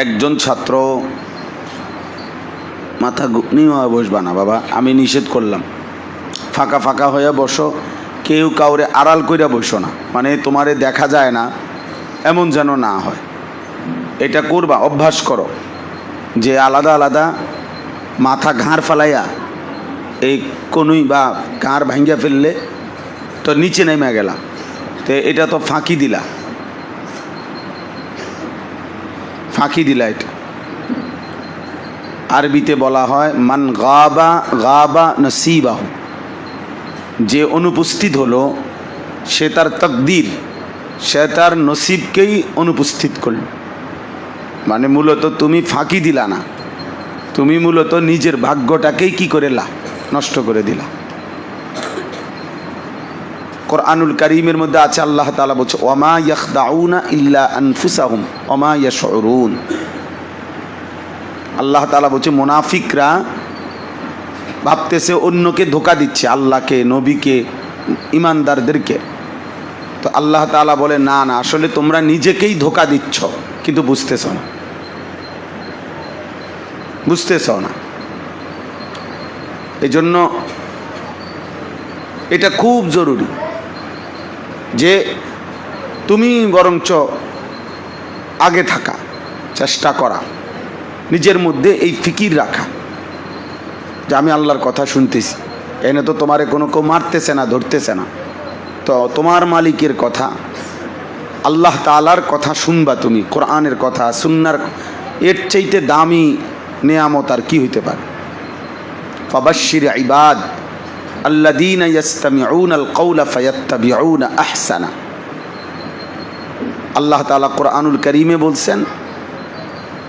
একজন ছাত্র মাথা নিয়ে বসবা না বাবা, আমি নিষেধ করলাম। ফাঁকা ফাঁকা হয়ে বসো, কেউ কাউরে আড়াল কইরা বসো না, মানে তোমারে দেখা যায় না এমন যেন না হয়। এটা করবা, অভ্যাস করো যে আলাদা আলাদা মাথা ঘাড় ফালাইয়া এই কনুই বা ঘাড় ভাঙ্গা ফেললে তো নিচে নেমে গেলা, তো এটা তো ফাঁকি দিলা, ফাঁকি দিলা। এটা আরবিতে বলা হয় মান গাবা গাবা নসিবাহু, যে অনুপস্থিত হলো সে তার তকদির, সে তার নসিবকেই অনুপস্থিত করল। মানে মূলত তুমি ফাঁকি দিলা না, তুমি মূলত নিজের ভাগ্যটাকেই কি করেলা, নষ্ট করে দিলা। কোরআনুল কারীমের মধ্যে আছে আল্লাহ তাআলা বলছে ওয়ামা ইয়াখদাউনা ইল্লা আনফুসাহুম ওয়ামা ইয়াশউরুন। আল্লাহ তাআলা বলছে মুনাফিকরা ভাবতেছে অন্যকে ধোঁকা দিচ্ছে, আল্লাহকে, নবীকে, ইমানদারদেরকে। তো আল্লাহ তাআলা বলে না না, আসলে তোমরা নিজেকেই ধোঁকা দিচ্ছ, কিন্তু বুঝতেছ না, বুঝতেছ না। এই জন্য এটা খুব জরুরি যে তুমি বরঞ্চ আগে থাকা, চেষ্টা করা, নিজের মধ্যে এই ফিকির রাখা যে আমি আল্লাহর কথা শুনতেছি। এনে তো তোমারে কোনো কেউ মারতেছে না, ধরতেছে না, তো তোমার মালিকের কথা, আল্লাহ তাআলার কথা শুনবা তুমি, কোরআনের কথা, সুন্নার, এর চাইতে দামি নেয়ামত আর কি হইতে পারে। ফাবাশশির ইবাদ আল্লাযীনা ইয়াসতামিউনাল কাওলা ফায়াত্তাবিউনা আহসানা। আল্লাহ তাআলা কোরআনুল কারীমে বলছেন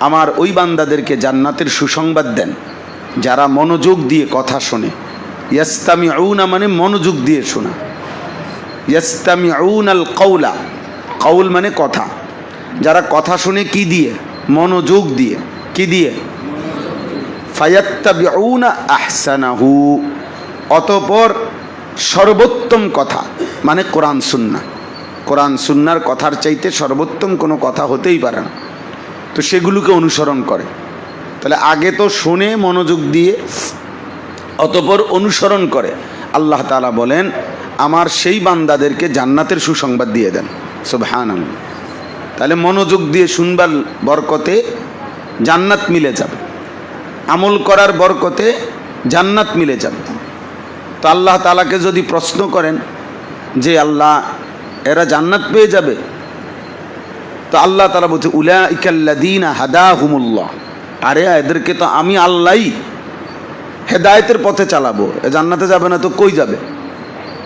আমার ওই বান্দাদেরকে জান্নাতের সুসংবাদ দেন যারা মনোযোগ দিয়ে কথা শোনে। ইয়াসতামিউনা মানে মনোযোগ দিয়ে শোনা, ইয়াসতামিউনাল কাওলা, কাউল মানে কথা, যারা কথা শুনে কি দিয়ে, মনোযোগ দিয়ে, কি দিয়ে, ফায়াত্তাবিউনা আহসানাহু, অতঃপর সর্বোত্তম কথা মানে কোরআন সুন্নাহ। কোরআন সুন্নাহর কথার চাইতে সর্বোত্তম কোনো কথা হতেই পারে না, তো সেগুলোকে অনুসরণ করে। তাহলে আগে তো শোনে মনোযোগ দিয়ে, অতঃপর অনুসরণ করে। আল্লাহ তাআলা বলেন আমার সেই বান্দাদেরকে জান্নাতের সুসংবাদ দিয়ে দেন। সুবহানাল্লাহ। তাহলে মনোযোগ দিয়ে শুনবার বরকতে জান্নাত মিলে যাবে, আমল করার বরকতে জান্নাত মিলে যাবে। তো আল্লাহ তাআলাকে যদি প্রশ্ন করেন যে আল্লাহ এরা জান্নাত পেয়ে যাবে, তো আল্লাহ তাআলা বলছে উলাইকাল্লাযীনা হাদাহুমুল্লাহ, আরে এদেরকে তো আমি আল্লাহই হেদায়েতের পথে চালাবো, এ জান্নাতে যাবে না তো কই যাবে?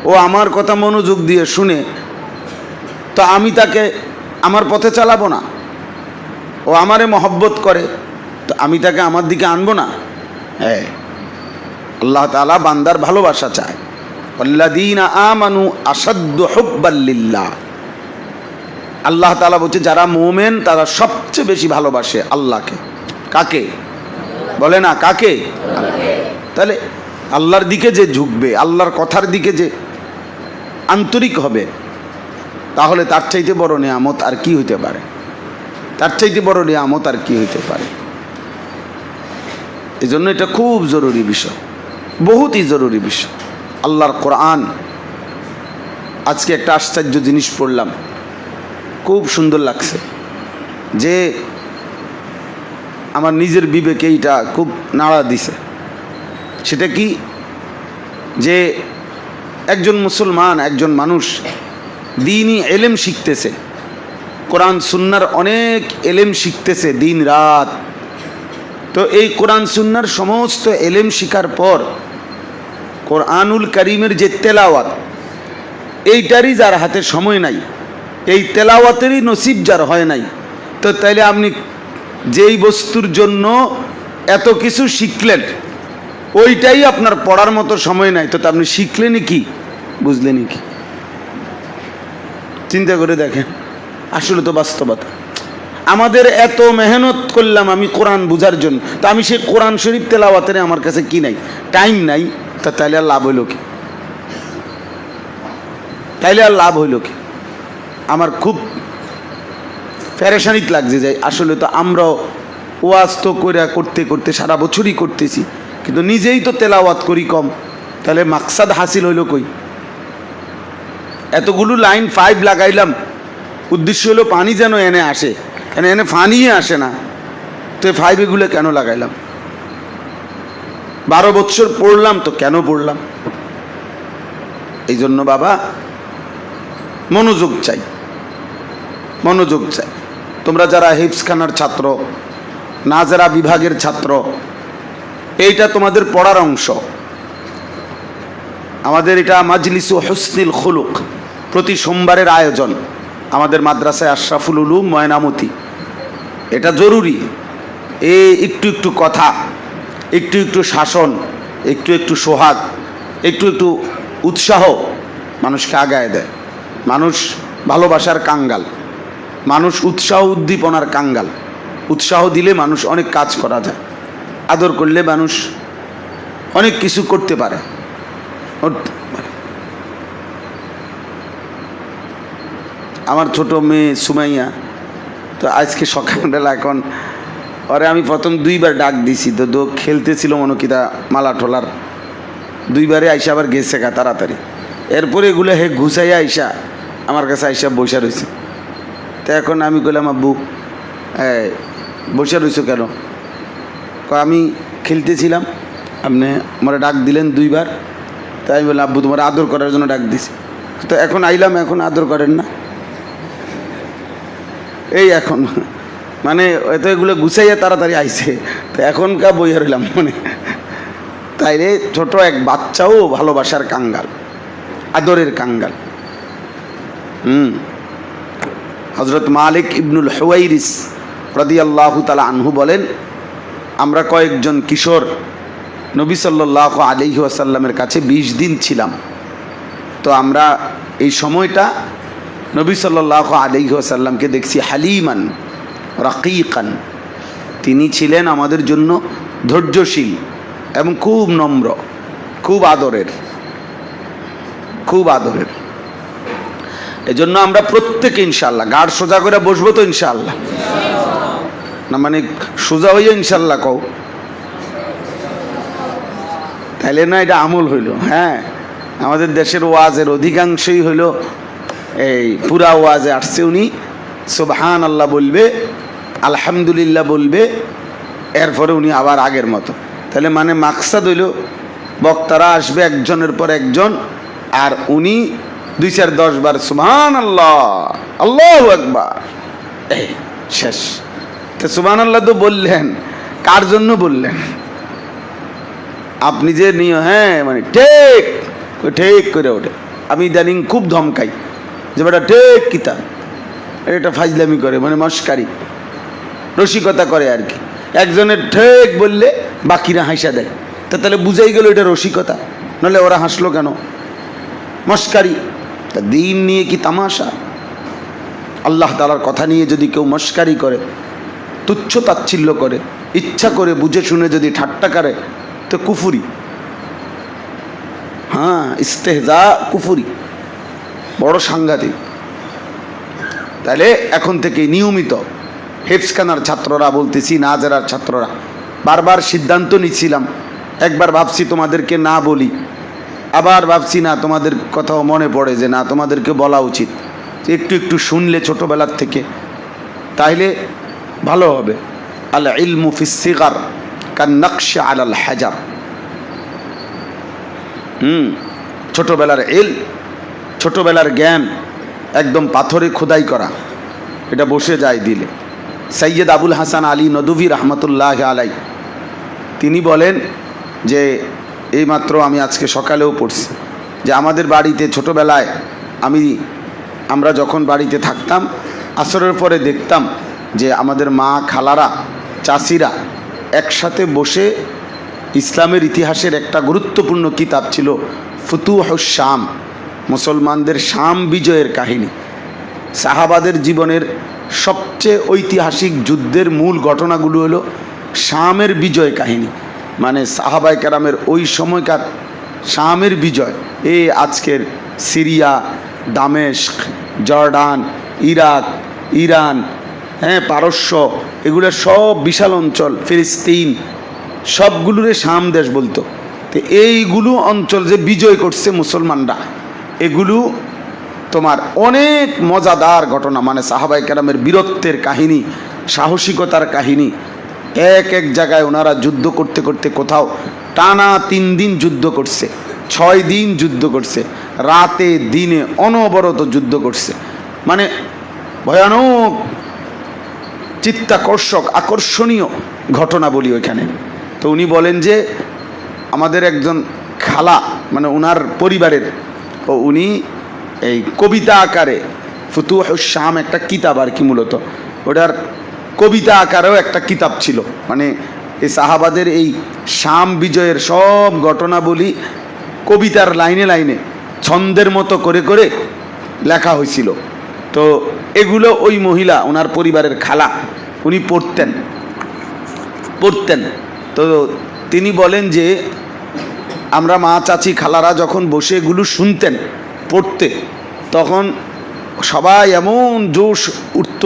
ও আমার কথা মনোযোগ দিয়ে শুনে, তো আমি তাকে আমার পথে চালাবো না? ও আমারে মহব্বত করে, তো আমি তাকে আমার দিকে আনবো না? হ্যাঁ, আল্লাহ তাআলা বান্দার ভালোবাসা চায়। আল্লাযীনা আমানু আশাদ্দু হুব্বাল লিল্লাহ। আল্লাহ তাআলা বলছে যারা মুমিন তারা সবচেয়ে বেশি ভালোবাসে আল্লাহকে। কাকে বলে না, কাকে? তাহলে আল্লাহর দিকে যে ঝুঁকবে, আল্লাহর কথার দিকে যে আন্তরিক হবে, তাহলে তার চাইতে বড় নিয়ামত আর কি হইতে পারে? তার চাইতে বড় নিয়ামত আর কি হইতে পারে? এই জন্য এটা খুব জরুরি বিষয়, বহুতই জরুরি বিষয়। আল্লাহর কোরআন, আজকে একটা আশ্চর্য জিনিস পড়লাম, খুব সুন্দর লাগছে, যে আমার নিজের বিবেকে এইটা খুব নাড়া দিছে। সেটা কি, যে একজন মুসলমান, একজন মানুষ দ্বীনি এলেম শিখতেছে, কোরআন সুন্নাহর অনেক এলেম শিখতেছে দিন রাত। তো এই কোরআন সুন্নাহর সমস্ত এলেম শিখার পর কোরআনুল কারীমের যে তেলাওয়াত, এইটারই যার হাতে সময় নাই, এই তেলাওয়াতেরই নসিব যার হয় নাই, তো তাইলে আপনি যেই বস্তুর জন্য এত কিছু শিখলেন ওইটাই আপনার পড়ার মতো সময় নাই, তো আপনি শিখলেনই কি, বুঝলেনই কি? চিন্তা করে দেখেন, আসলে তো বাস্তবতা। আমাদের এত মেহনত করলাম আমি কোরআন বুঝার জন্য, তো আমি সেই কোরআন শরীফ তেলাওয়াতের আমার কাছে কি নাই, টাইম নাই, তা তাইলে আর লাভ হইল কি? তাইলে আর লাভ হইল কি? আমার খুব প্যারেশানিত লাগছে যাই। আসলে তো আমরাও ওয়াজ তো করতে করতে সারা বছরই করতেছি, কিন্তু নিজেই তো তেলাওয়াত করি কম, তাহলে মাকসাদ হাসিল হইল কই? এতগুলো লাইন 5 লাগাইলাম, উদ্দেশ্য হলো পানি যেন এনে আসে, এনে পানিই আসে না, তো 5 এগুলো কেন লাগাইলাম? 12 বছর পড়লাম তো কেন পড়লাম? এই জন্য বাবা মনোযোগ চাই, মনোযোগ চাই। তোমরা যারা হিফজখানার ছাত্র, নাজেরা বিভাগের ছাত্র, এইটা তোমাদের পড়ার অংশ। আমাদের এটা মাজলিসু হুসনিল খুলুক, প্রতি সোমবারের আয়োজন আমাদের মাদ্রাসায় আশরাফুল উলুম ময়নামতি। এটা জরুরি। একটু একটু কথা, একটু একটু শাসন, একটু একটু সোহাগ, একটু একটু উৎসাহ মানুষকে আগায় দেয়। মানুষ ভালোবাসার কাঙ্গাল, মানুষ উৎসাহ উদ্দীপনার কাঙ্গাল। উৎসাহ দিলে মানুষ অনেক কাজ করা যায়, আদর করলে মানুষ অনেক কিছু করতে পারে। আমার ছোট মেয়ে সুমাইয়া তো আজকে সকালবেলা, এখন ওরে আমি প্রথম 2বার ডাক দিছি, তো খেলতেছিল মনোকিতা মালা ঠোলার, 2বারে আইসা আবার গেছে গা তাড়াতাড়ি। এরপরে এগুলো হে ঘুষাইয়া আইসা আমার কাছে আইসা বসে রয়েছে। তো এখন আমি কইলাম, আব্বু বসে রয়েছো কেন? আমি খেলতেছিলাম, আপনি আমার ডাক দিলেন 2বার, তাই আমি বললাম আব্বু তোমার আদর করার জন্য ডাক দিছি, তো এখন আইলাম, এখন আদর করেন না? এই এখন মানে হয়তো এগুলো গুছাইয়া তাড়াতাড়ি আইছে, তো এখনকার বইয়া রইলাম মনে। তাইলে ছোট এক বাচ্চাও ভালোবাসার কাঙ্গাল, আদরের কাঙ্গাল। হযরত মালিক ইবনুল হুয়াইরিস রাদিয়াল্লাহু তাআলা আনহু বলেন, আমরা কয়েকজন কিশোর নবী সাল্লাল্লাহু আলাইহি ওয়াসাল্লামের কাছে 20 দিন ছিলাম। তো আমরা এই সময়টা নবী সাল্লাল্লাহু আলাইহি ওয়াসাল্লামকে দেখছি হালিমান রাকিকান, তিনি ছিলেন আমাদের জন্য ধৈর্যশীল এবং খুব নম্র, খুব আদরের, খুব আদরের। এজন্য আমরা প্রত্যেকে ইনশাআল্লাহ গাড় সোজা করে বসবো তো ইনশাআল্লাহ, না মানে সোজা হইয়া ইনশাআল্লাহ কও, তাইলে না এটা আমল হইল। হ্যাঁ, আমাদের দেশের ওয়াজের অধিকাংশই হইল এই পুরা ওয়াজে আসছে উনি সুবহান আল্লাহ বলবে, আলহামদুলিল্লাহ বলবে, এরপরে উনি আবার আগের মতো। তাহলে মানে মাকসাদ হইল বক্তারা আসবে একজনের পর একজন, আর উনি 2-4-10 বার সুবহান আল্লাহ, আল্লাহু আকবার, এই শেষ। তো সুবহান আল্লাহ তো বললেন, কার জন্য বললেন? আপনি যে নিয়ে হ্যাঁ মানে ঠিক ঠিক করে ওঠে। আমি ইদানিং খুব ধমকাই যে বেটা ঠিক কিতা, এটা ফাজলামি করে, মানে মস্কারি রসিকতা করে আর কি। একজনের ঠিক বললে বাকিরা হাসা দেয়, তা তাহলে বুঝাই গেল এটা রসিকতা, নাহলে ওরা হাসলো কেন? মস্কারি। তা দিন নিয়ে কি তামাশা? আল্লাহ তাআলার কথা নিয়ে যদি কেউ মস্কারি করে, তুচ্ছ তাচ্ছিল্য করে, ইচ্ছা করে বুঝে শুনে যদি ঠাট্টা করে, তো কুফুরি। হ্যাঁ, ইস্তেহজা কুফুরি, বড় সাংঘাতিক। তাহলে এখন থেকে নিয়মিত হেফজখানার ছাত্ররা বলতেছি, নাজেরার ছাত্ররা, বারবার সিদ্ধান্ত নিচ্ছিলাম, একবার ভাবছি তোমাদেরকে না বলি, আবার ভাবছি না তোমাদের কথাও মনে পড়ে যে না তোমাদেরকে বলা উচিত, একটু একটু শুনলে ছোটোবেলার থেকে তাইলে ভালো হবে। আল ইলমু ফিস সিগার কান নকশ আলাল হাজার। ছোটোবেলার ছোটোবেলার জ্ঞান একদম পাথরে খোদাই করা, এটা বসে যায় দিলে। সৈয়দ আবুল হাসান আলী নদভী রহমতুল্লাহ আলাই তিনি বলেন যে এইমাত্র আমি আজকে সকালেও পড়ছি যে আমাদের বাড়িতে ছোটোবেলায় আমরা যখন বাড়িতে থাকতাম, আসরের পরে দেখতাম যে আমাদের মা, খালারা, চাচিরা একসাথে বসে ইসলামের ইতিহাসের একটা গুরুত্বপূর্ণ কিতাব ছিল ফুতুহুশ শাম, মুসলমানদের শাম বিজয়ের কাহিনী। সাহাবাদের জীবনের সবচেয়ে ঐতিহাসিক যুদ্ধের মূল ঘটনাগুলো হলো শামের বিজয় কাহিনী, মানে সাহাবায়ে কেরামের ওই সময়কার শামের বিজয়। এই আজকের সিরিয়া, দামেস্ক, জর্ডান, ইরাক, ইরান, হ্যাঁ, পারস্য, এগুলো সব বিশাল অঞ্চল, ফিলিস্তিন সবগুলোরে শাম দেশ বলতো। তো এইগুলো অঞ্চল যে বিজয় করছে মুসলমানরা, এগুলো তোমার অনেক মজাদার ঘটনা, মানে সাহাবায়ে কেরামের বীরত্বের কাহিনী, সাহসিকতার কাহিনী। এক এক জায়গায় ওনারা যুদ্ধ করতে করতে কোথাও টানা 3 দিন যুদ্ধ করছে, 6 দিন যুদ্ধ করছে, রাতে দিনে অনবরত যুদ্ধ করছে, মানে ভয়ানক চিত্তাকর্ষক আকর্ষণীয় ঘটনা বলি ওইখানে। তো উনি বলেন যে আমাদের একজন খালা, মানে ওনার পরিবারের, ও উনি এই কবিতা আকারে ফুতুহুশ শাম একটা কিতাব আর কি, মূলত ওটার কবিতা আকারেও একটা কিতাব ছিল, মানে এই সাহাবাদের এই শাম বিজয়ের সব ঘটনাবলী কবিতার লাইনে লাইনে ছন্দের মতো করে করে লেখা হয়েছিল। তো এগুলো ওই মহিলা, ওনার পরিবারের খালা, উনি পড়তেন। তো তিনি বলেন যে আমরা মা চাচি খালারা যখন বসে এগুলো শুনতেন পড়তে, তখন সবাই এমন জোশ উঠত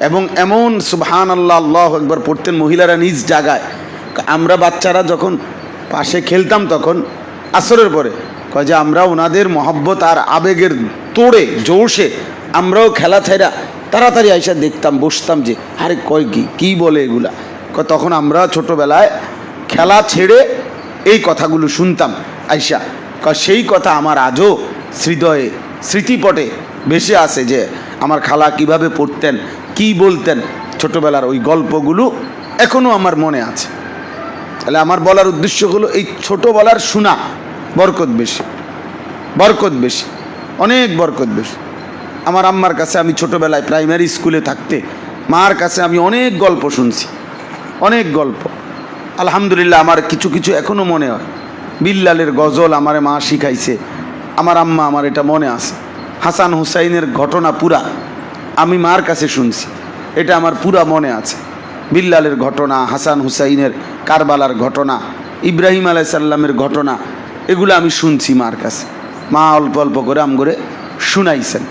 এবং এমন সুবহানাল্লাহ আল্লাহু আকবার পড়তেন মহিলারা নিজ জায়গায়। আমরা বাচ্চারা যখন পাশে খেলতাম তখন আসরের পরে কয় যে আমরা ওনাদের মহব্বত আর আবেগের তোড়ে জোশে আমরাও খেলা ছাইরা তাড়াতাড়ি আইসা দেখতাম, বসতাম যে আরে কয় কি বলে এগুলা। তখন আমরা ছোটোবেলায় খেলা ছেড়ে এই কথাগুলো শুনতাম আইসা। সেই কথা আমার আজও হৃদয়ে স্মৃতিপটে ভেসে আছে যে আমার খালা কিভাবে পড়তেন, কি বলতেন, ছোটোবেলার ওই গল্পগুলো এখনও আমার মনে আছে। তাহলে আমার বলার উদ্দেশ্য হলো এই ছোটোবেলার শোনা বরকত বেশি, অনেক বরকত বেশি। আমার আম্মার কাছে আমি ছোটোবেলায় প্রাইমারি স্কুলে থাকতে মার কাছে আমি অনেক গল্প শুনছি, অনেক গল্প। আলহামদুলিল্লাহ আমার কিছু কিছু এখনও মনে হয়। বিল্লালের গজল আমারে মা শিখাইছে, আমার আম্মা, আমার এটা মনে আছে। হাসান হুসাইনের ঘটনা পুরা আমি মার কাছে শুনছি, এটা আমার পুরা মনে আছে। বিল্লালের ঘটনা, হাসান হুসাইনের কারবালার ঘটনা, ইব্রাহিম আলাইহিস সালামের ঘটনা, এগুলো আমি শুনছি মার কাছে। মা অল্প অল্প করে আম করে শুনাইছেন।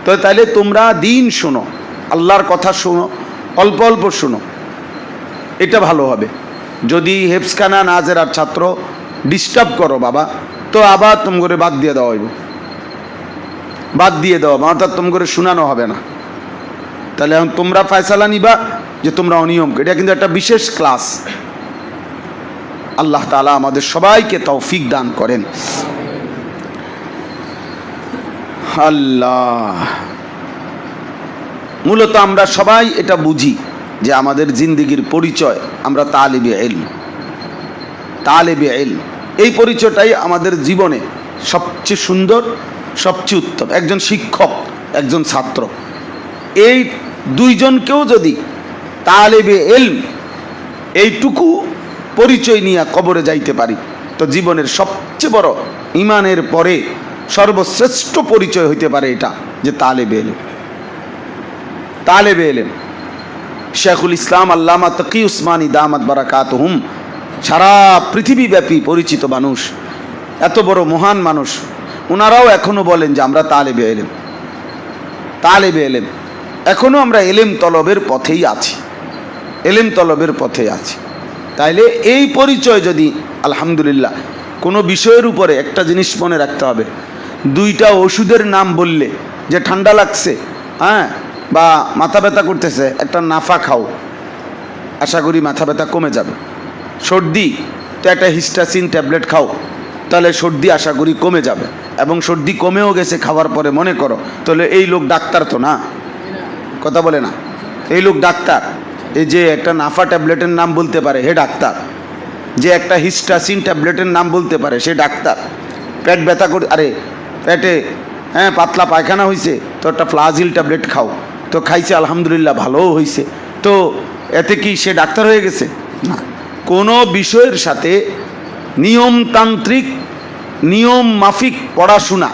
তো তাইলে তোমরা দিন শোনো, আল্লাহর কথা শোনো, অল্প অল্প শোনো, এটা ভালো হবে। যদি হেফসখানা নাজেরার ছাত্র ডিস্টার্ব করো বাবা, তো আবার তুম করে বাদ দিয়ে দেওয়া হইব, বাদ দিয়ে দেওয়া, অর্থাৎ তুম করে শোনানো হবে না। তাহলে এখন তোমরা ফয়সালা নিবা যে তোমরা অনিয়ম, এটা কিন্তু একটা বিশেষ ক্লাস। আল্লাহ তাআলা আমাদের সবাইকে তৌফিক দান করেন। আল্লাহ, মূলত আমরা সবাই এটা বুঝি যে আমাদের জিন্দেগির পরিচয় আমরা তালিবে ইলম। এই পরিচয়টাই আমাদের জীবনে সবচেয়ে সুন্দর, সবচেয়ে উত্তম। একজন শিক্ষক, একজন ছাত্র, এই দুইজনকেও যদি তালিবে ইলম এইটুকু পরিচয় নিয়ে কবরে যাইতে পারি, তো জীবনের সবচেয়ে বড়, ইমানের পরে সর্বশ্রেষ্ঠ পরিচয় হইতে পারে এটা, যে তালিবে ইলম। শেখুল ইসলাম আল্লামা তকি উসমানী দামাত বারাকাতুহুম সারা পৃথিবীব্যাপী পরিচিত মানুষ, এত বড় মহান মানুষ, ওনারাও এখনো বলেন যে আমরা তালেবে ইলম, এখনো আমরা এলেম তলবের পথেই আছি, তাইলে এই পরিচয় যদি আলহামদুলিল্লাহ, কোনো বিষয়ের উপরে একটা জিনিস মনে রাখতে হবে, 2টা ওষুধের নাম বললে, যে ঠান্ডা লাগছে, হ্যাঁ, বা মাথা ব্যথা করতেছে, একটা নাফা খাও, আশা করি মাথা ব্যথা কমে যাবে। সর্দি, তো একটা হিস্টাসিন ট্যাবলেট খাও, তাহলে সর্দি আশা করি কমে যাবে। এবং সর্দি কমেও গেছে খাওয়ার পরে মনে করো, তাহলে এই লোক ডাক্তার তো না, কথা বলে না, এই লোক ডাক্তার। এই যে একটা নাফা ট্যাবলেটের নাম বলতে পারে, হে ডাক্তার। যে একটা হিস্টাসিন ট্যাবলেটের নাম বলতে পারে, সে ডাক্তার। পেট ব্যথা করে, আরে পেটে হ্যাঁ পাতলা পায়খানা হয়েছে, তো একটা ফ্লাজিল ট্যাবলেট খাও, তো খাইছে আলহামদুলিল্লাহ, ভালোও হয়েছে, তো এতে কি সে ডাক্তার হয়ে গেছে? না। কোনো বিষয়ের সাথে নিয়মতান্ত্রিক, নিয়ম মাফিক পড়াশোনা,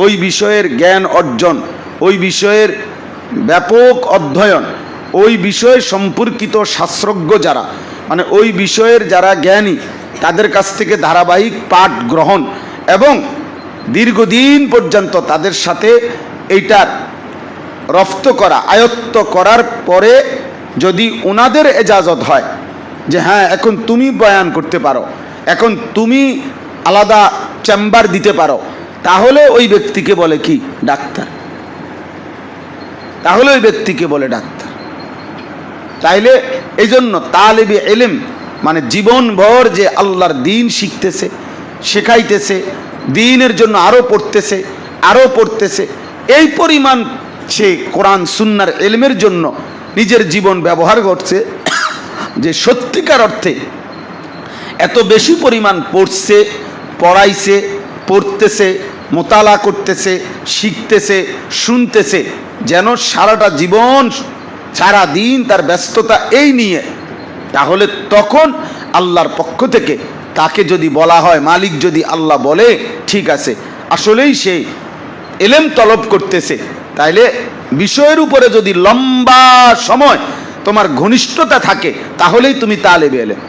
ওই বিষয়ের জ্ঞান অর্জন, ওই বিষয়ের ব্যাপক অধ্যয়ন, ওই বিষয় সম্পর্কিত শাস্ত্রজ্ঞ যারা, মানে ওই বিষয়ের যারা জ্ঞানী, তাদের কাছ থেকে ধারাবাহিক পাঠ গ্রহণ এবং দীর্ঘদিন পর্যন্ত তাদের সাথে এইটার রফত করা, আয়ত্ত করার পরে যদি ওনাদের এজাজত হয় যে হ্যাঁ এখন তুমি বয়ান করতে পারো, এখন তুমি আলাদা চেম্বার দিতে পারো, তাহলে ওই ব্যক্তিকে বলে কি? ডাক্তার। তাহলে ওই ব্যক্তিকে বলে ডাক্তার। তাইলে এই জন্য তালিবে ইলম মানে জীবনভর যে আল্লাহর দ্বীন শিখতেছে, শেখাইতেছে, দ্বীনের জন্য আরো পড়তেছে, এই পরিমাণ সে কোরআন সুন্নাহর ইলমের জন্য নিজের জীবন ব্যবহার করছে যে সত্যিকার অর্থে এত বেশি পরিমাণ পড়ছে, পড়াইছে, পড়তেছে, মোতালা করতেছে, শিখতেছে, শুনতেছে, যেন সারাটা জীবন সারা দিন তার ব্যস্ততা এই নিয়ে। তাহলে তখন আল্লাহর পক্ষ থেকে তাকে যদি বলা হয়, মালিক যদি আল্লাহ বলে ঠিক আছে আসলেই সে ইলম তলব করতেছে, তাইলে বিষয়ের উপরে যদি লম্বা সময় তোমার ঘনিষ্ঠতা থাকে তাহলেই তুমি তালেবে ইলম।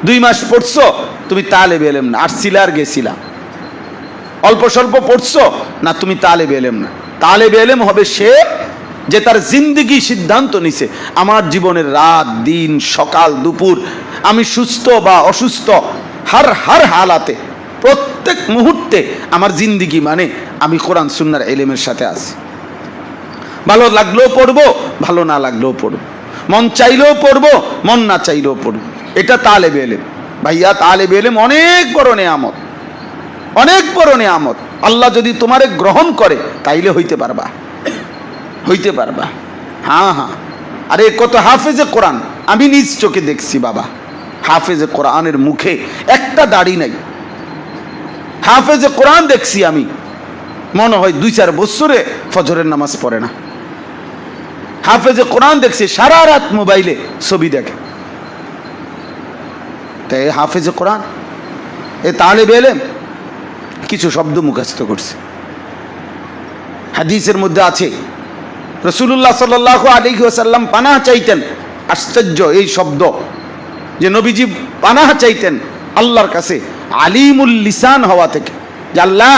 2 মাস পড়ছো, তুমি তালেবে ইলম না, আসছিলা আর গেছিলা। অল্প স্বল্প পড়ছো না, তুমি তালেবে ইলম না। তালেবে ইলম হবে সে যে তার জিন্দেগি সিদ্ধান্ত নিছে, আমার জীবনের রাত দিন সকাল দুপুর, আমি সুস্থ বা অসুস্থ, হার হালাতে প্রত্যেক মুহূর্তে আমার জিন্দেগি মানে আমি কোরআন সুন্নাহর ইলমের সাথে আছি। ভালো লাগলেও পড়বো, ভালো না লাগলেও পড়বো, মন চাইলেও পড়বো, মন না চাইলেও পড়বো। এটা তালেবে ইলম। ভাইয়া তালেবে ইলম অনেক বড় নেয়ামত, অনেক বড় নেয়ামত। আল্লাহ যদি তোমারে গ্রহণ করে তাইলে হইতে পারবা। হ্যাঁ। আরে কত হাফেজে কোরআন আমি নিজ চোখে দেখছি বাবা। হাফেজে কোরআনের মুখে একটা দাড়ি নাই। হাফেজে কোরআন দেখছি আমি, মনে হয় 2-4 বছরে ফজরের নামাজ পড়ে না। হাফেজে কোরআন দেখছি সারা রাত মোবাইলে ছবি দেখে। তাই হাফেজে কোরআন এ তালেবে ইলম কিছু শব্দ মুখস্থ করছে। হাদিসের মধ্যে আছে রাসূলুল্লাহ সাল্লাল্লাহু আলাইহি ওয়াসাল্লাম পানাহ চাইতেন। আশ্চর্য এই শব্দ যে নবীজি পানাহ চাইতেন আল্লাহর কাছে আলিমুল লিসান হওয়া থেকে, যে আল্লাহ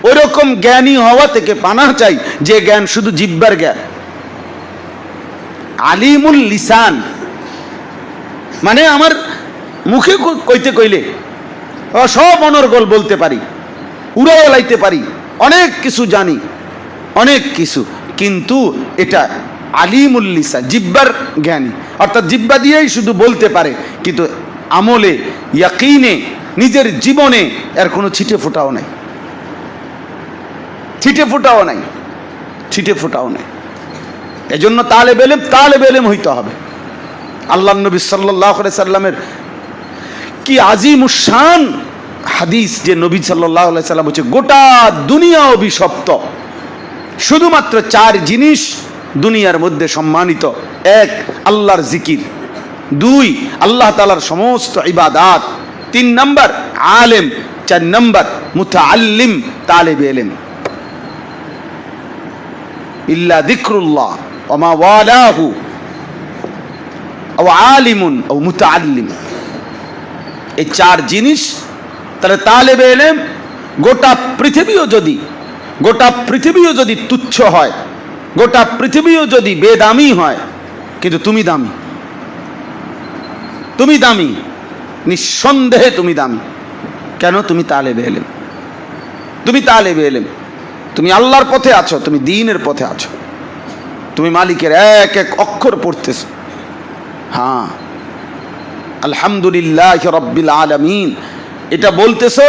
ওরকম জ্ঞানী হওয়া থেকে পানাহ চাই যে জ্ঞান শুধু জিহ্বার জ্ঞান। আলিমুল লিসান মানে আমার মুখে কইতে কইলে সব অনর্গল বলতে পারি, উড়াইয়া লাইতে পারি, অনেক কিছু জানি, অনেক কিছু, কিন্তু এটা আলিমুল লিসান জিহ্বার জ্ঞানী, অর্থাৎ জিহ্বা দিয়েই শুধু বলতে পারে, কিন্তু আমলে ইয়াকিনে নিজের জীবনে এর কোনো ছিটে ফোটাও নাই, ছিটে ফোটাও নাই। এজন্য তালেবে ইলম হইতে হবে। আল্লাহর নবী সাল্লাল্লাহু আলাইহি সাল্লামের কি আজিমুশ শান হাদিস, যে নবী সাল্লাল্লাহু আলাইহি সাল্লাম বলছে গোটা দুনিয়া অভিশপ্ত, শুধুমাত্র 4 জিনিস দুনিয়ার মধ্যে সম্মানিত। 1 আল্লাহর জিকির, 2 আল্লাহ তাআলার সমস্ত ইবাদাত, 3 নাম্বার আলেম, 4 নাম্বার মুতাআল্লিম তালেবে ইলম। ইল্লা যিকরুল্লাহ ওয়া মা ওয়ালাহু আও আলিমুন আও মুতাআল্লিম, এই 4 জিনিস। তাহলে তালেবে ইলম গোটা পৃথিবীও যদি তুচ্ছ হয়, গোটা পৃথিবীও যদি বেদামি হয়, কিন্তু তুমি দামি, নিঃসন্দেহে তুমি দামি। কেন? তুমি তালেবে ইলম, তুমি আল্লাহর পথে আছো, তুমি দ্বীনের পথে আছো, তুমি মালিকের এক এক অক্ষর পড়তেছো। হ্যাঁ, আলহামদুলিল্লাহি রাব্বিল আলামিন এটা বলতেছো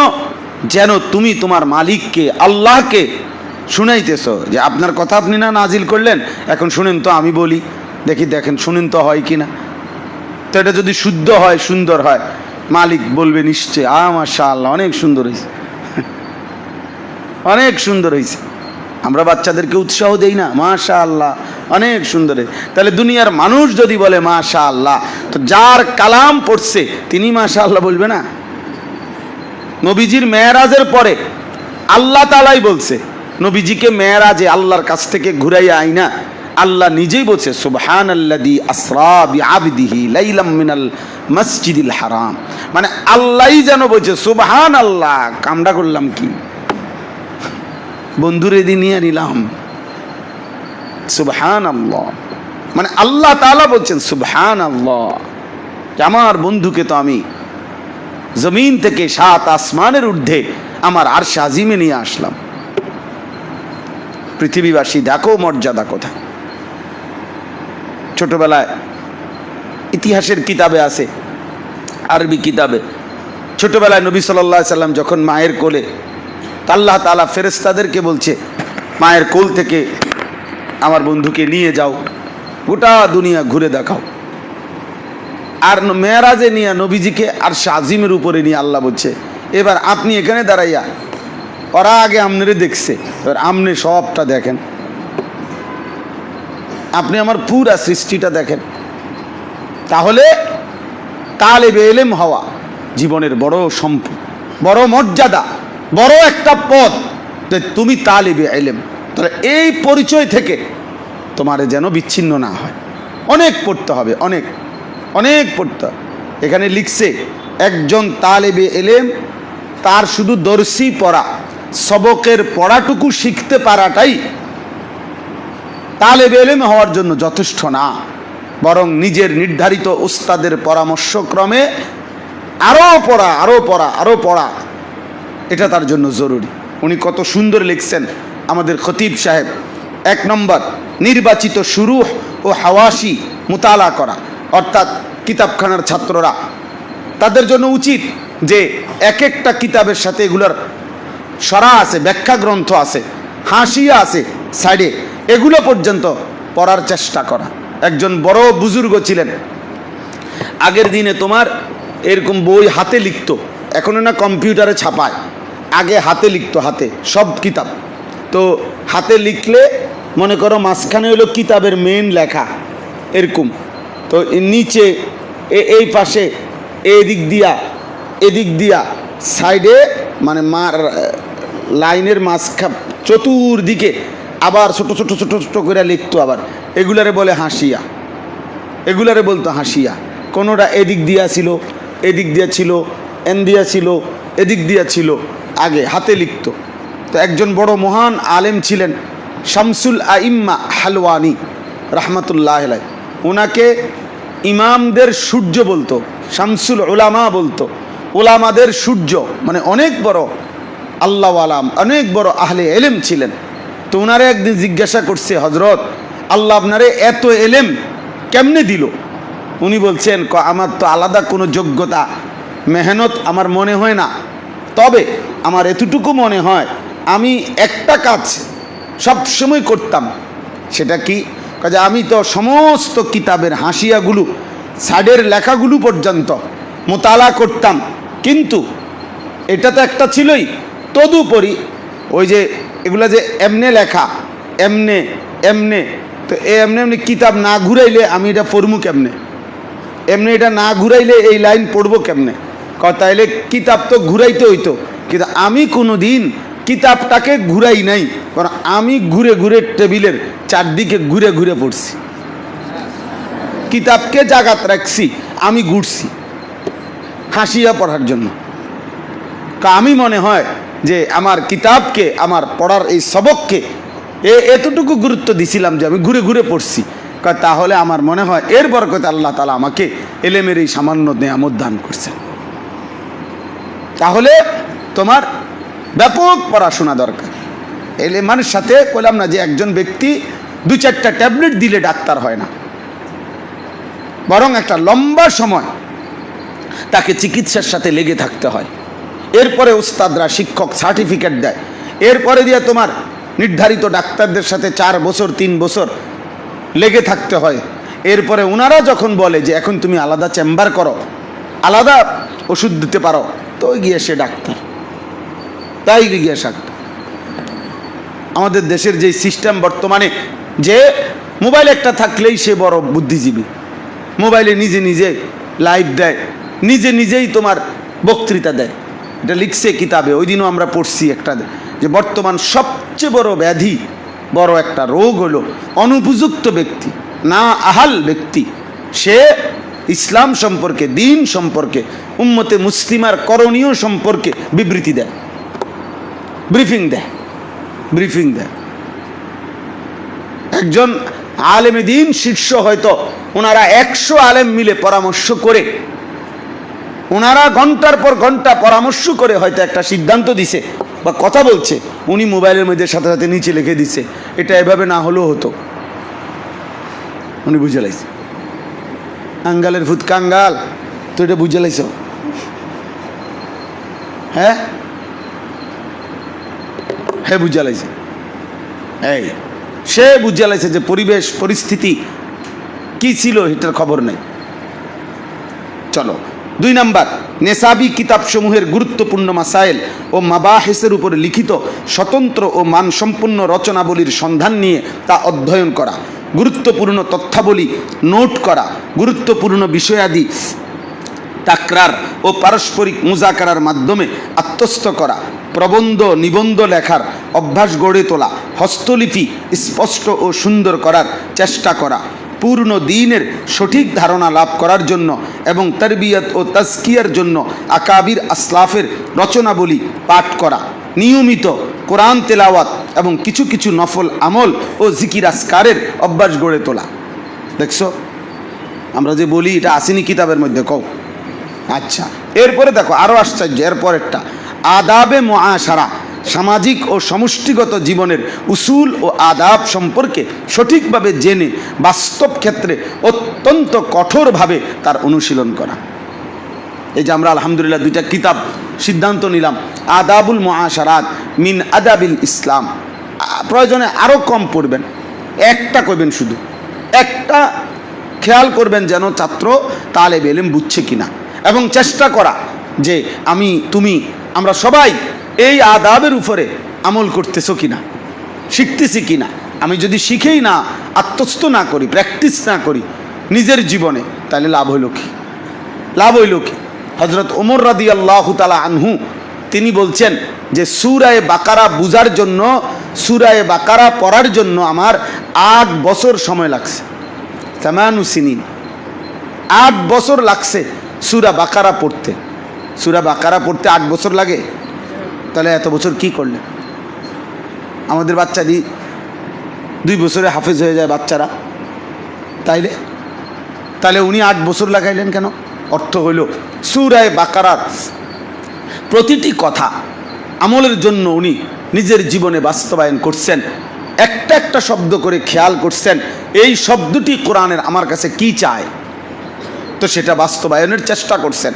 যেন তুমি তোমার মালিককে, আল্লাহকে শুনাইতেছো যে আপনার কথা আপনি না নাজিল করলেন, এখন শুনেন তো আমি বলি, দেখেন শুনেন তো হয় কিনা। তো এটা যদি শুদ্ধ হয়, সুন্দর হয়, মালিক বলবে নিশ্চয় মাশাআল্লাহ অনেক সুন্দর হয়েছে, অনেক সুন্দর হয়েছে। আমরা বাচ্চাদেরকে উৎসাহ দেই না, মাশাআল্লাহ অনেক সুন্দর। তাহলে দুনিয়ার মানুষ যদি বলে মাশাআল্লাহ, তো যার কালাম পড়ছে তিনি মাশাআল্লাহ বলবে না? নবীজির মেরাজের পরে আল্লাহ তাআলাই বলছে, নবীজিকে মেরাজে আল্লাহর কাছ থেকে ঘুরাইয়া আইনা আল্লাহ নিজেই বলছে সুবহানাল্লাযী আসরা বিআবদিহি লাইলাম মিনাল মসজিদিল হারাম, মানে আল্লাহই যেন বলছে সুবহানাল্লাহ। কামটা করলাম কি? বন্ধুরে দিয়ে নিয়ে নিলাম, সুবহানাল্লাহ, মানে আল্লাহ তাআলা বলছেন সুবহানাল্লাহ, আমার বন্ধুকে তো আমি জমিন থেকে 7 আসমানের ঊর্ধ্বে আমার আরশে আজিমে নিয়ে আসলাম। পৃথিবীবাসী দেখো মর্যাদা কোথায়। ছোটবেলায় ইতিহাসের কিতাবে আছে, আরবি কিতাবে, ছোটবেলায় নবী সাল্লাল্লাহু আলাইহি সাল্লাম যখন মায়ের কোলে, আল্লাহ তাআলা ফেরেশতাদেরকে বলছে মায়ের কোল থেকে আমার বন্ধুকে নিয়ে যাও, গোটা দুনিয়া ঘুরে দেখাও। আর মেরাজে নিয়ে নবীজিকে আরশে আজিমের উপরে নিয়ে আল্লাহ বলছে এবার আপনি এখানে দাঁড়াইয়া, ওরা আগে আমনেরে দেখছে, এবার আমনে সবটা দেখেন, আপনি আমার পুরা সৃষ্টিটা দেখেন। তাহলে তালেবে ইলম হওয়া জীবনের বড় সম্পদ, বড় মর্যাদা, বড় একটা পথ। তুমি তালেবে ইলম, তাহলে এই পরিচয় থেকে তোমার যেন বিচ্ছিন্ন না হয়। অনেক পড়তে হবে, অনেক অনেক পড়তে হবে। এখানে লিখছে একজন তালেবে ইলম তার শুধু দর্শী পড়া, সবকের পড়াটুকু শিখতে পারাটাই তালেবে ইলম হওয়ার জন্য যথেষ্ট না, বরং নিজের নির্ধারিত উস্তাদের পরামর্শক্রমে আরও পড়া, আরও পড়া, আরও পড়া, এটা তার জন্য জরুরি। উনি কত সুন্দর লিখছেন আমাদের খতিব সাহেব। 1 নম্বর, নির্বাচিত শুরুহ ও হাওয়াশি মুতালা করা, অর্থাৎ কিতাবখানার ছাত্ররা, তাদের জন্য উচিত যে এক একটা কিতাবের সাথে এগুলোর সরা আছে, ব্যাখ্যা গ্রন্থ আছে, হাসিয়া আছে সাইডে, এগুলো পর্যন্ত পড়ার চেষ্টা করা। একজন বড় বুজুর্গ ছিলেন, আগের দিনে তোমার এরকম বই হাতে লিখতো, এখন না কম্পিউটারে ছাপায়, আগে হাতে লিখতো, হাতে সব কিতাব। তো হাতে লিখলে মনে করো মাঝখানে হলো কিতাবের মেন লেখা এরকম, তো নিচে এই পাশে এদিক দিয়া সাইডে মানে লাইনের চতুর্দিকে আবার ছোট ছোট ছোট ছোট করে লিখতো। আবার এগুলারে বলে হাসিয়া, এগুলারে বলতো হাসিয়া। কোনোটা এদিক দিয়া ছিল, এদিক দিয়া ছিল, এন দিয়া ছিল, এদিক দিয়া ছিল, আগে হাতে লিখতো। তো একজন বড় মহান আলেম ছিলেন শামসুল আইম্মা হালওয়ানি রহমতুল্লাহ আলাইহি, ওনাকে ইমামদের সূর্য বলতো, শামসুল উলামা বলতো, ওলামাদের সূর্য, মানে অনেক বড় আল্লাহ আলাম, অনেক বড় আহলে এলেম ছিলেন। তো ওনারে একদিন জিজ্ঞাসা করছে, হজরত আল্লাহ আপনারে এত এলেম কেমনে দিল? উনি বলছেন আমার তো আলাদা কোনো যোগ্যতা মেহনত আমার মনে হয় না, তবে আমার এতটুকু মনে হয় আমি একটা কাজ সবসময় করতাম। সেটা কি? কাজে আমি তো সমস্ত কিতাবের হাসিয়াগুলো, সাইডের লেখাগুলো পর্যন্ত মোতালা করতাম, কিন্তু এটা তো একটা ছিলই, তদুপরি ওই যে এগুলা যে এমনে লেখা, এমনে এমনে, তো এমনি এমনি কিতাব না ঘুরাইলে আমি এটা পড়বো কেমনে? এমনি এটা না ঘুরাইলে এই লাইন পড়বো কেমনে? তাইলে কিতাব তো ঘুরাইতে হইতো, কিন্তু আমি কোনো দিন কিতাবটাকে ঘুরাই নাই, কারণ আমি ঘুরে ঘুরে টেবিলের চারদিকে ঘুরে ঘুরে পড়ছি, কিতাবকে জাগাত রাখছি, আমি ঘুরছি হাসিয়া পড়ার জন্য। আমি মনে হয় যে আমার কিতাবকে, আমার পড়ার এই সবককে এতটুকু গুরুত্ব দিছিলাম যে আমি ঘুরে ঘুরে পড়ছি, তাহলে আমার মনে হয় এর বরকতে আল্লাহ তাআলা আমাকে এলেমের এই সামান্য নেয়ামত দান করছেন। তাহলে তোমার ব্যাপক পড়াশোনা দরকার। এলেমের সাথে বললাম না যে একজন ব্যক্তি 2-4টা ট্যাবলেট দিলে ডাক্তার হয় না, বরং একটা লম্বা সময় তাকে চিকিৎসার সাথে লেগে থাকতে হয়। এরপরে উস্তাদরা, শিক্ষক সার্টিফিকেট দেয়, এরপরে দিয়ে তোমার নির্ধারিত ডাক্তারদের সাথে 4 বছর 3 বছর লেগে থাকতে হয়। এরপরে ওনারা যখন বলে যে এখন তুমি আলাদা চেম্বার করো, আলাদা ওষুধ দিতে পারো, তো গিয়ে সে ডাক্তার, তাই গিয়ে ডাক্তার। আমাদের দেশের যে সিস্টেম বর্তমানে, যে মোবাইল একটা থাকলেই সে বড় বুদ্ধিজীবী, মোবাইলে নিজে নিজে লাইভ দেয়, নিজে নিজেই তোমার বক্তৃতা দেয়। এটা লিখছে কিতাবে, ওই দিনও আমরা পড়ছি একটা, যে বর্তমান সবচেয়ে বড় ব্যাধি, বড় একটা রোগ হলো অনুপযুক্ত ব্যক্তি, না আহাল ব্যক্তি। সে ইসলাম সম্পর্কে, দিন সম্পর্কে, উম্মতে মুসলিমার করণীয় সম্পর্কে বিবৃতি দেয়, ব্রিফিং দেয়। একজন আলেমে দিন শীর্ষ, হয়তো ওনারা 100 আলেম মিলে পরামর্শ করে, ওনারা ঘন্টার পর ঘন্টা পরামর্শ করে হয়তো একটা সিদ্ধান্ত দিছে বা কথা বলছে, উনি মোবাইলের মধ্যে সাথে সাথে নিচে লিখে দিচ্ছে, এটা এভাবে না হলেও হতো। উনি বুঝে লাইছে, আঙ্গালের ভূত কাঙ্গাল, তো এটা বুঝে লাইছ? হ্যাঁ হ্যাঁ বুঝে লাইছে। এই সে বুঝে লাইছে যে পরিবেশ পরিস্থিতি কি ছিল এটার খবর নেই। চলো 2 নাম্বার, নেসাবি কিতাবসমূহের গুরুত্বপূর্ণ মাসাইল ও মাবাহেসের উপর লিখিত স্বতন্ত্র ও মানসম্পন্ন রচনাবলীর সন্ধান নিয়ে তা অধ্যয়ন করা, গুরুত্বপূর্ণ তথ্যাবলী নোট করা, গুরুত্বপূর্ণ বিষয়াদি তাকরার ও পারস্পরিক মুজাকারার মাধ্যমে আত্মস্থ করা, প্রবন্ধ নিবন্ধ লেখার অভ্যাস গড়ে তোলা, হস্তলিপি স্পষ্ট ও সুন্দর করার চেষ্টা করা, পূর্ণ দ্বীনের সঠিক ধারণা লাভ করার জন্য এবং তারবিয়ত ও তাজকিয়ার জন্য আকাবির আসলাফের রচনাবলী পাঠ করা, নিয়মিত কোরআন তেলাওয়াত এবং কিছু কিছু নফল আমল ও জিকির আসকারের অভ্যাস গড়ে তোলা। দেখছো, আমরা যে বলি এটা আসেনি কিতাবের মধ্যে, কও। আচ্ছা, এরপরে দেখো আরও আশ্চর্য, এরপরেরটা আদাবে মুআশারা, সামাজিক ও সমষ্টিগত জীবনের উসুল ও আদাব সম্পর্কে সঠিকভাবে জেনে বাস্তব ক্ষেত্রে অত্যন্ত কঠোরভাবে তার অনুশীলন করা। এই যে আমরা আলহামদুলিল্লাহ 2টা কিতাব সিদ্ধান্ত নিলাম, আদাবুল মুআশারাত মিন আদাবিল ইসলাম, প্রয়োজনে আরও কম পড়বেন, একটা করবেন, শুধু একটা খেয়াল করবেন যেন ছাত্র তালেব ইলম বুঝছে কিনা, এবং চেষ্টা করা যে আমি তুমি আমরা সবাই এই আদাবের উপরে আমল করতেছো কিনা, শিখতেছি কিনা। আমি যদি শিখেই না, আত্মস্থ না করি, প্র্যাকটিস না করি নিজের জীবনে, তাহলে লাভ হইল কি? লাভ হইল কি? হযরত ওমর রাদিয়াল্লাহু তাআলা আনহু তিনি বলছেন যে সূরা বাকারা বুঝার জন্য, সূরা বাকারা পড়ার জন্য আমার 8 বছর সময় লাগছে। 8 সিনিন, 8 বছর লাগছে সূরা বাকারা পড়তে। সূরা বাকারা পড়তে 8 বছর লাগে, তাহলে এত বছর কি করলে? আমাদের বাচ্চাদি 2 বছরে হাফেজ হয়ে যায় বাচ্চারা, তাহলে উনি 8 বছর লাগাইলেন কেন? অর্থ হইল সূরা বাকারার প্রতিটি কথা আমলের জন্য উনি নিজের জীবনে বাস্তবায়ন করছেন, একটা একটা শব্দ করে খেয়াল করছেন এই শব্দটি কোরআনের আমার কাছে কি চায়, তো সেটা বাস্তবায়নের চেষ্টা করছেন।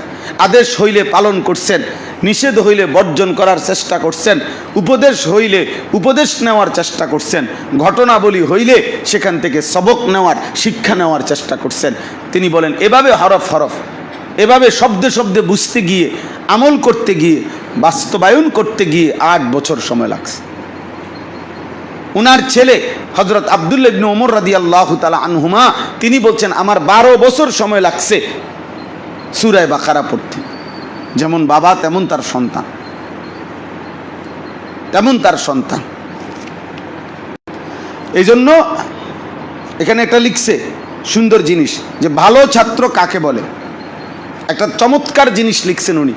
আদেশ হইলে পালন করছেন, নিষেধ হইলে বর্জন করার চেষ্টা করছেন, উপদেশ হইলে উপদেশ নেওয়ার চেষ্টা করছেন, ঘটনাবলী হইলে সেখান থেকে সবক নেওয়ার, শিক্ষা নেওয়ার চেষ্টা করছেন। তিনি বলেন এভাবে হরফ হরফ, এভাবে শব্দে শব্দে বুঝতে গিয়ে, আমল করতে গিয়ে, বাস্তবায়ন করতে গিয়ে 8 বছর সময় লাগছে। উনার ছেলে হযরত আব্দুল্লাহ ইবনে ওমর রাদিয়াল্লাহু তাআলা আনহুমা তিনি বলছেন আমার 12 বছর সময় লাগছে সূরা বাকারা পড়তে। যেমন বাবা তেমন তার সন্তান, তেমন তার সন্তান। এই জন্য এখানে একটা লিখছে সুন্দর জিনিস, যে ভালো ছাত্র কাকে বলে। একটা চমৎকার জিনিস লিখছেন উনি,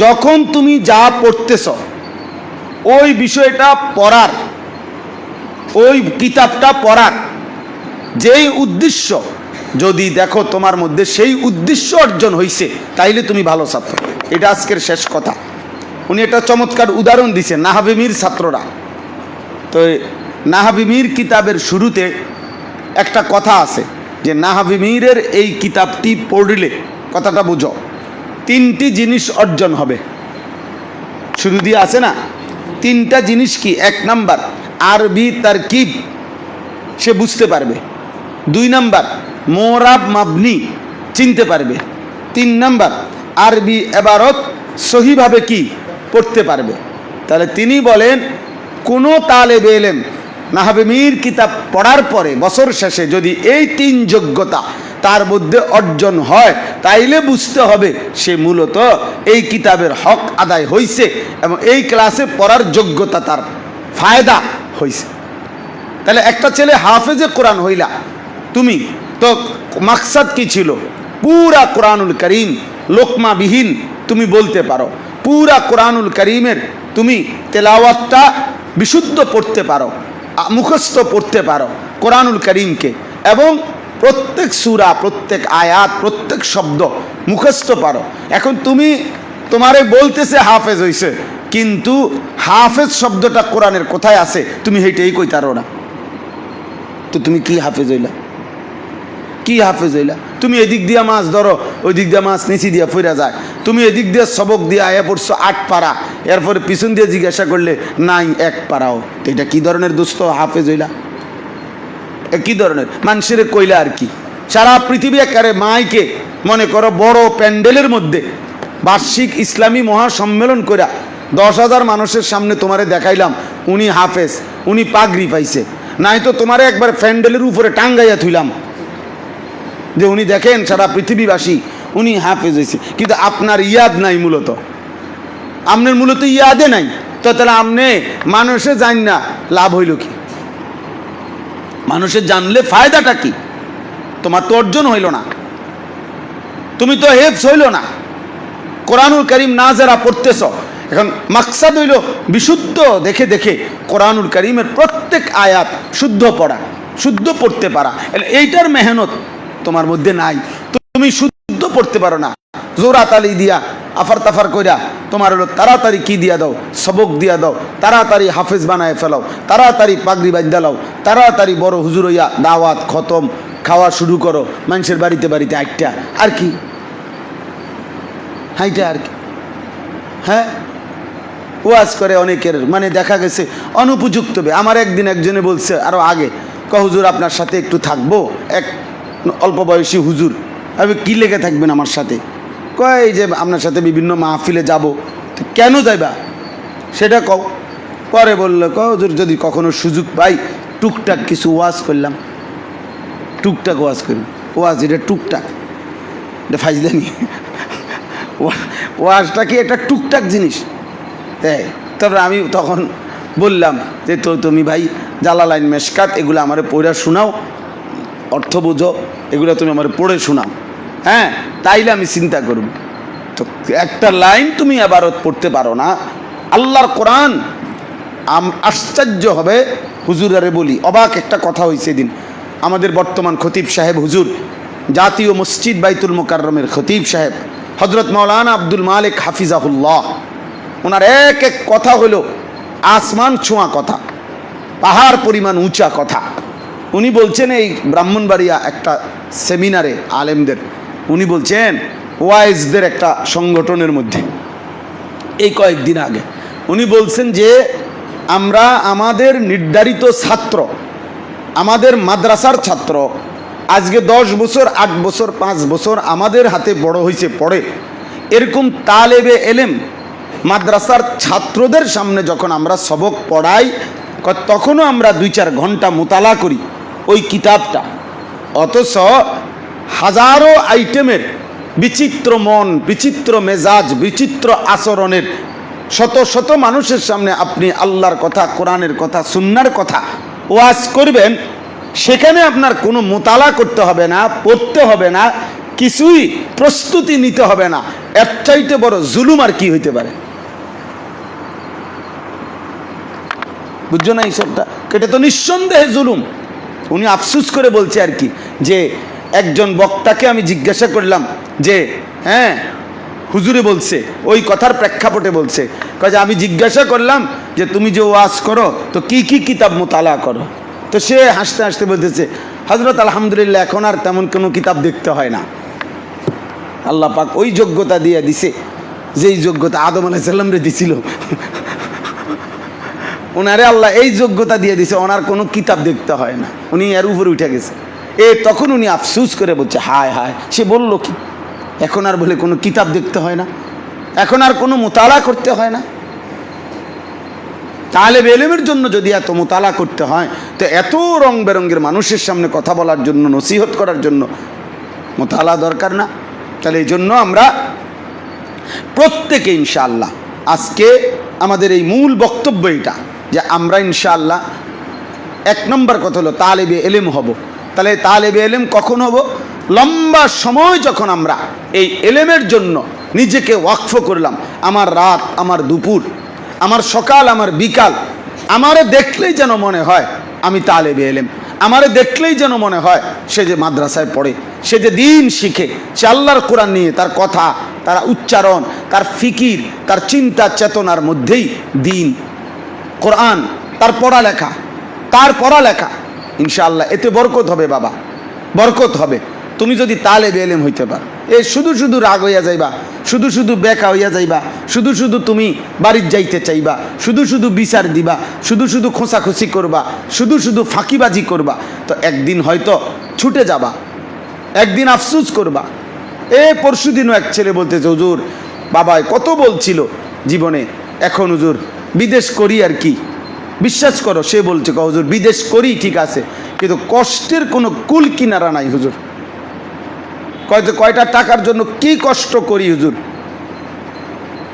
যখন তুমি যা পড়তেছ ওই বিষয়টা পড়ার, ওই কিতাবটা পড়ার যেই উদ্দেশ্য, যদি দেখো তোমার মধ্যে সেই উদ্দেশ্য অর্জন হয়েছে, তাইলে তুমি ভালো ছাত্র। এটা আজকের শেষ কথা। উনি একটা চমৎকার উদাহরণ দিচ্ছেন নাহাবি মীর ছাত্ররা। তো নাহাবি মীর কিতাবের শুরুতে একটা কথা আছে যে নাহাবি মীরের এই কিতাবটি পড়লে, কথাটা বুঝো, 3টি জিনিস অর্জন হবে। শুরু দিয়ে আছে না, 3টা জিনিস কি? 1 নাম্বার আরবি তারকিব সে বুঝতে পারবে, 2 নাম্বার মোরাব মাবনি চিনতে পারবে, 3 নাম্বার আরবি এবারত সহিভাবে কি পড়তে পারবে। তাহলে তিনি বলেন কোনো তালেবে ইলম নাহাবে মীর কিতাব পড়ার পরে বছর শেষে যদি এই 3 যোগ্যতা তার মধ্যে অর্জন হয়, তাইলে বুঝতে হবে সে মূলত এই কিতাবের হক আদায় হয়েছে এবং এই ক্লাসে পড়ার যোগ্যতা তার ফায়দা হয়েছে। তাহলে একটা ছেলে হাফেজে কোরআন হইলা, তুমি তো মাকসাদ কি ছিল? পুরা কোরআনুল করিম লোকমাবিহীন তুমি বলতে পারো, পুরা কোরআনুল করিমের তুমি তেলাওয়াতটা বিশুদ্ধ পড়তে পারো, মুখস্থ পড়তে পারো, কোরআনুল করিমকে, এবং প্রত্যেক সূরা, প্রত্যেক আয়াত, প্রত্যেক শব্দ মুখস্থ পারো। এখন তোমারে বলতেছে হাফেজ হইছে, কিন্তু হাফেজ শব্দটা কোরআনের কোথায় আছে তুমি সেইটাই কইতারো না, তো তুমি কি হাফেজ হইলা? কি হাফেজ হইলা? তুমি এদিক দিয়া মাছ ধরো, ওই দিক দিয়া মাছ নিচি দিয়া ফিরা যায়। তুমি এদিক দিয়ে সবক দিয়ে আয়া পড়ছো 8 পারা, এরপরে পিছন দিয়ে জিজ্ঞাসা করলে নাই 1 পারাও, তো এটা কি ধরনের দোস্ত হাফেজ হইলা? কি ধরনের মানুষের কইলা আর কি? সারা পৃথিবী একারে মাইকে মনে করো বড় প্যান্ডেলের মধ্যে বার্ষিক ইসলামী মহাসম্মেলন কইরা 10,000 মানুষের সামনে তোমারে দেখাইলাম উনি হাফেজ, উনি পাগড়ি পাইছে, নাই তো তোমারে একবার প্যান্ডেলের উপরে টাঙ্গাইয়া থুইলাম যে উনি দেখেন সারা পৃথিবীবাসী উনি হাফেজ হয়েছে, কিন্তু আপনার ইয়াদ নাই, মূলত আপনার মূলত ইয়াদে নাই। তো তাহলে আপনি মানুষে জান না, লাভ হইল কি? মানুষের জানলে ফায়দাটা কি? তোমার তো অর্জন হইল না, তুমি তো হেফজ হইল না। কোরআনুল কারীম না যারা পড়তেছ, এখন মাকসাদ হইল বিশুদ্ধ দেখে দেখে কোরআনুল কারীমের প্রত্যেক আয়াত শুদ্ধ পড়া, শুদ্ধ পড়তে পারা। এইটার মেহনত তোমার মধ্যে নাই, তুমি শুদ্ধ পড়তে পারো না। জোরা তালি দিয়া আফার তাফার কইরা তোমার হলো তাড়াতাড়ি কি দিয়া দাও, সবক দিয়া দাও, তাড়াতাড়ি হাফেজ বানায় ফেলাও, তাড়াতাড়ি পাগড়ি বাঁধা লাও, তাড়াতাড়ি বড় হুজুর হইয়া দাওয়াত খতম, খাওয়া শুরু করো, মানুষের বাড়িতে বাড়িতে আইটা আর কি, হাইটা আর কি। হ্যাঁ, ওয়াজ করে অনেকের, মানে দেখা গেছে অনুপযুক্ত। আমার একদিন একজনে বলছে আরো আগে, হুজুর আপনার সাথে একটু থাকবো, এক অল্প বয়সী হুজুর। আমি কি লেগে থাকবেন আমার সাথে? কয় এই যে আপনার সাথে বিভিন্ন মাহফিলে যাব। কেন যাইবা সেটা কও। পরে বললো হুজুর যদি কখনো সুযোগ পাই টুকটাক কিছু ওয়াজ করলাম। টুকটাক ওয়াজ করি, ওয়াজ এটা টুকটাক, এটা ফাইজলামি। ওয়াজটা কি একটা টুকটাক জিনিস? হ্যাঁ, তারপরে আমি তখন বললাম যে তুমি ভাই জালালাইন মেশকাত এগুলো আমার পড়ে শোনাও, অর্থ বোঝো, এগুলো তুমি আমার পড়ে শোনাও। হ্যাঁ, তাইলে আমি চিন্তা করব। তো একটা লাইন তুমি আবারত পড়তে পারো না আল্লাহর কোরআন। আশ্চর্য হবে হুজুরারে বলি, অবাক একটা কথা হয়েছে দিন। আমাদের বর্তমান খতিব সাহেব হুজুর, জাতীয় মসজিদ বাইতুল মোকাররমের খতিব সাহেব হজরত মাওলানা আব্দুল মালিক হাফিজাহুল্লাহ, ওনার এক এক কথা হলো আসমান ছোঁয়া কথা, পাহাড় পরিমাণ উঁচা কথা। উনি বলছেন এই ব্রাহ্মণবাড়িয়া একটা সেমিনারে আলেমদের, উনি বলছেন ওয়াইজদের একটা সংগঠনের মধ্যে এই কয়েকদিন আগে উনি বলছেন যে আমরা আমাদের নির্ধারিত ছাত্র, আমাদের মাদ্রাসার ছাত্র আজকে 10 বছর 8 বছর 5 বছর আমাদের হাতে বড় হয়েছে পড়ে, এরকম তালেবে এলেম মাদ্রাসার ছাত্রদের সামনে যখন আমরা সবক পড়াই তখনও আমরা 2-4 ঘন্টা মোতালা করি ওই কিতাবটা, অথচ হাজারো আইটেমের বিচিত্র মন, বিচিত্র মেজাজ, বিচিত্র আচরণের শত শত মানুষের সামনে আপনি আল্লাহর কথা, কোরআনের কথা, সুন্নাহর কথা ওয়াজ করবেন, সেখানে আপনার কোনো মোতালা করতে হবে না, পড়তে হবে না, কিছুই প্রস্তুতি নিতে হবে না। এর চাইতে বড় জুলুম আর কি হইতে পারে? বুঝছো না এইসবটা? এটা তো নিঃসন্দেহে জুলুম। উনি আফসুস করে বলছে আর কি, যে একজন বক্তাকে আমি জিজ্ঞাসা করলাম যে হ্যাঁ হুজুরে বলছে, ওই কথার প্রেক্ষাপটে বলছে, কাজে আমি জিজ্ঞাসা করলাম যে তুমি যে ওয়াজ করো তো কি কি কিতাব মোতালা করো? তো সে হাসতে হাসতে বলতেছে, হযরত আলহামদুলিল্লাহ এখন আর তেমন কোনো কিতাব দেখতে হয় না। আল্লাহ পাক ওই যোগ্যতা দিয়ে দিছে যেই যোগ্যতা আদম আলাইহিস সালাম রে দিছিল। ওনারে আল্লাহ এই যোগ্যতা দিয়ে দিছে, ওনার কোনো কিতাব দেখতে হয় না, উনি এর উপরে উঠে গেছে। তখন উনি আফসুস করে বলছে, হায় হায়, সে বলল কি এখন আর বলে কোনো কিতাব দেখতে হয় না, এখন আর কোনো মোতালা করতে হয় না। তালেব ইলমের জন্য যদি এত মোতালা করতে হয়, তো এত রং বেরঙের মানুষের সামনে কথা বলার জন্য, নসিহত করার জন্য মোতালা দরকার না? তাহলে এই জন্য আমরা প্রত্যেকে ইনশাআল্লাহ, আজকে আমাদের এই মূল বক্তব্য এটা যে আমরা ইনশাআল্লাহ 1 নম্বর কথা হলো তালেবে ইলম হব। তাহলে তালেবে ইলম কখন হব? লম্বা সময় যখন আমরা এই ইলমের জন্য নিজেকে ওয়াকফ করলাম, আমার রাত, আমার দুপুর, আমার সকাল, আমার বিকাল, আমারে দেখলেই যেন মনে হয় আমি তালেবে ইলম। আমারে দেখলেই যেন মনে হয় সে যে মাদ্রাসায় পড়ে, সে যে দিন শিখে, সে আল্লাহর কোরআন নিয়ে তার কথা, তার উচ্চারণ, তার ফিকির, তার চিন্তা চেতনার মধ্যেই দিন, কোরআন, তার পড়ালেখা ইনশাআল্লাহ এতে বরকত হবে বাবা, বরকত হবে। তুমি যদি তালেবে ইলম হইতে পারো, শুধু শুধু রাগ হইয়া যাইবা, শুধু শুধু বেকা হইয়া যাইবা, শুধু শুধু তুমি বাড়ির যাইতে চাইবা, শুধু শুধু বিচার দিবা, শুধু শুধু খোঁচাখুচি করবা, শুধু শুধু ফাঁকিবাজি করবা, তো একদিন হয়তো ছুটে যাবা, একদিন আফসোস করবা। পরশু দিনও এক ছেলে বলতেছে, হুজুর বাবাই কত বলছিল জীবনে, এখন হুজুর বিদেশ করি আর কি। বিশ্বাস করো, সে বলছে হুজুর বিদেশ করি ঠিক আছে, কিন্তু কষ্টের কোনো কুল কিনারা নাই হুজুর। কয়টা টাকার জন্য কি কষ্ট করি হুজুর,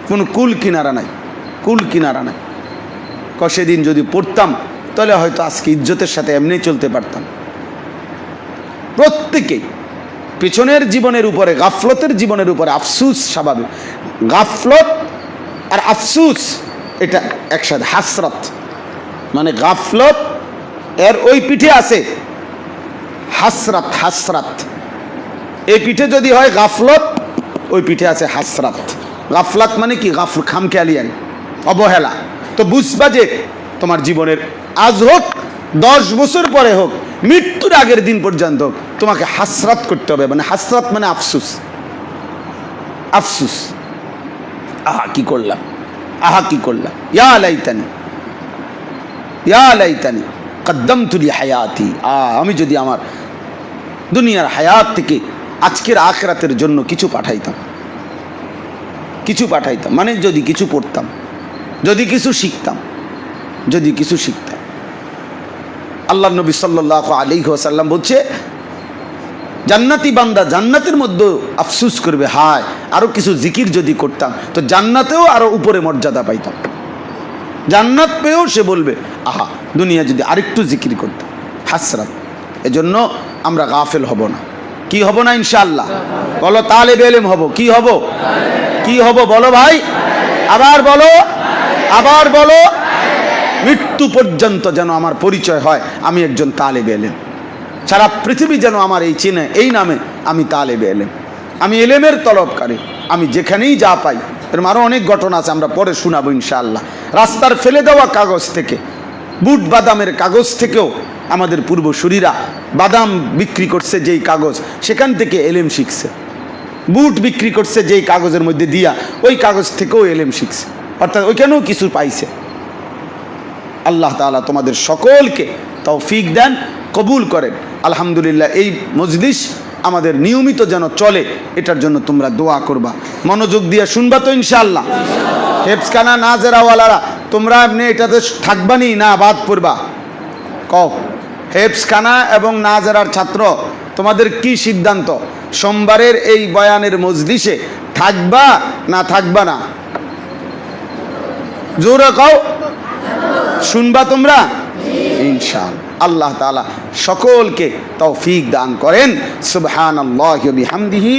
কোনো কুল কিনারা নাই, কুল কিনারা নাই। সেদিন যদি পড়তাম তাহলে হয়তো আজকে ইজ্জতের সাথে এমনি চলতে পারতাম। প্রত্যেকেই পেছনের জীবনের উপরে, গাফলতের জীবনের উপরে আফসুস স্বাভাবিক। গাফলত আর আফসুস এটা একসাথে, হাসরাত মানে গাফলত এর ওই পিঠে আছে হাসরাত। হাসরাত এই পিঠে যদি হয় গাফলত, ওই পিঠে আছে হাসরাত। গাফলাত মানে কি? খামখেয়ালিয়ান, অবহেলা। তো বুঝবা যে তোমার জীবনের আজ হোক, 10 বছর পরে হোক, মৃত্যুর আগের দিন পর্যন্ত তোমাকে হাসরাত করতে হবে। মানে হাসরাত মানে আফসুস, আফসুস, আহা কি করলাম, আহা কি করলাম, ইয়া লাইতানি, ইয়া লাইতানি কদ্দমতু লি হায়াতি। আমি যদি আমার দুনিয়ার হায়াত থেকে আজকের আখিরাতের জন্য কিছু পাঠাইতাম, কিছু পাঠাইতাম, মানে যদি কিছু পড়তাম, যদি কিছু শিখতাম, যদি কিছু শিখতাম। আল্লাহ নবী সাল্লাল্লাহু আলাইহি ওয়াসাল্লাম বলছে, জান্নাতি বান্দা জান্নাতের মধ্যে আফসুস করবে, হায় আরো কিছু জিকির যদি করতাম তো জান্নাতেও আরো উপরে মর্যাদা পাইতাম। জান্নাত পেয়েও সে বলবে, আহা দুনিয়া যদি আরেকটু জিকির করতাম। হাসরাত। এজন্য আমরা গাফেল হব না। কি হব না ইনশাআল্লাহ? বলো তালেবে ইলম হব। কি হব? কি হব বলো ভাই, আবার বলো, আবার বলো। মৃত্যু পর্যন্ত যেন আমার পরিচয় হয় আমি একজন তালেবে ইলম। সারা পৃথিবী যেন আমার এই চিনে, এই নামে আমি তালেবে ইলম, আমি ইলমের তলবকারী। আমি যেখানেই যা পাই, এরকম আরও অনেক ঘটনা আছে, আমরা পরে শোনাবো ইনশাআল্লাহ। রাস্তার ফেলে দেওয়া কাগজ থেকে, বুট বাদামের কাগজ থেকেও আমাদের পূর্বসূরীরা বাদাম বিক্রি করছে যেই কাগজ, সেখান থেকে ইলম শিখছে। বুট বিক্রি করছে যেই কাগজের মধ্যে দিয়া, ওই কাগজ থেকেও ইলম শিখছে, অর্থাৎ ওইখানেও কিছু পাইছে। আল্লাহ তাআলা তোমাদের সকলকে তৌফিক দেন, কবুল করেন। আলহামদুলিল্লাহ, এই মজলিস আমাদের নিয়মিত যেন চলে, এটার জন্য তোমরা দোয়া করবা, মনোযোগ দিয়ে শুনবা তো ইনশাআল্লাহ। হেফজখানা নাজেরাওয়ালারা তোমরা এমনি এটাতে থাকবানি না বাদ পড়বা? কও, হেফজখানা এবং নাজেরার ছাত্র তোমাদের কি সিদ্ধান্ত? সোমবারের এই বয়ানের মজলিসে থাকবা না থাকবা না? জোরে কও, শুনবা তোমরা ইনশাআল্লাহ। আল্লাহ তাআলা সকলকে তৌফিক দান করেন। সুবহানাল্লাহি ওয়া বিহামদিহি।